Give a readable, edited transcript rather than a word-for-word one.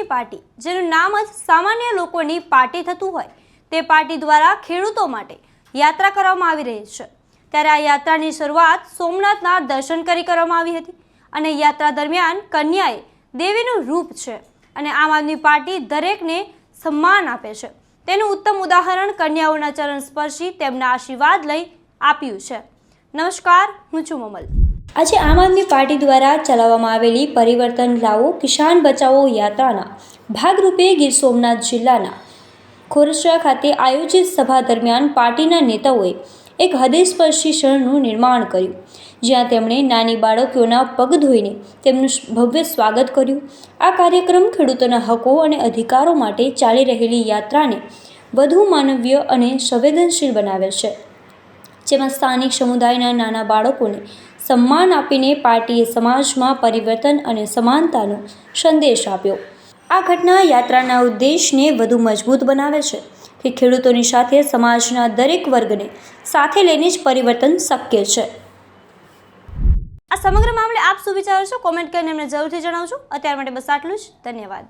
આદમી party, જેનું નામ જ સામાન્ય લોકોની પાર્ટી થતું હોય, તે પાર્ટી દ્વારા ખેડૂતો માટે યાત્રા કરવામાં આવી રહી છે। ત્યારે આ યાત્રાની શરૂઆત સોમનાથના દર્શન કરી કરવામાં આવી હતી અને યાત્રા દરમિયાન કન્યાએ દેવીનું રૂપ છે અને આમ આદમી પાર્ટી દરેકને સન્માન આપે છે। તેનું ઉત્તમ ઉદાહરણ કન્યાઓના ચરણ સ્પર્શી તેમના આશીર્વાદ લઈ આપ્યું છે। નમસ્કાર, હું છું મમલ। આજે આમ આદમી પાર્ટી દ્વારા ચલાવવામાં આવેલી પરિવર્તન લાવો કિસાન બચાવો યાત્રાના ભાગરૂપે ગીર સોમનાથ જિલ્લાના ખોરસરા ખાતે આયોજિત સભા દરમિયાન પાર્ટીના નેતાઓએ એક હૃદયસ્પર્શી ક્ષણનું નિર્માણ કર્યું, જ્યાં તેમણે નાની બાળકીઓના પગ ધોઈને તેમનું ભવ્ય સ્વાગત કર્યું। આ કાર્યક્રમ ખેડૂતોના હકો અને અધિકારો માટે ચાલી રહેલી યાત્રાને વધુ માનવીય અને સંવેદનશીલ બનાવે છે, જેમાં સ્થાનિક સમુદાયના નાના બાળકોને સન્માન આપીને પાર્ટીએ સમાજમાં પરિવર્તન અને સમાનતાનો સંદેશ આપ્યો। આ ઘટના યાત્રાના ઉદ્દેશને વધુ મજબૂત બનાવે છે કે ખેડૂતોની સાથે સમાજના દરેક વર્ગને સાથે લઈને જ પરિવર્તન શક્ય છે। આ સમગ્ર મામલે આપ શું વિચારો છો? કોમેન્ટ કરીને અમને જરૂરથી જણાવજો। અત્યાર માટે બસ આટલું જ। ધન્યવાદ।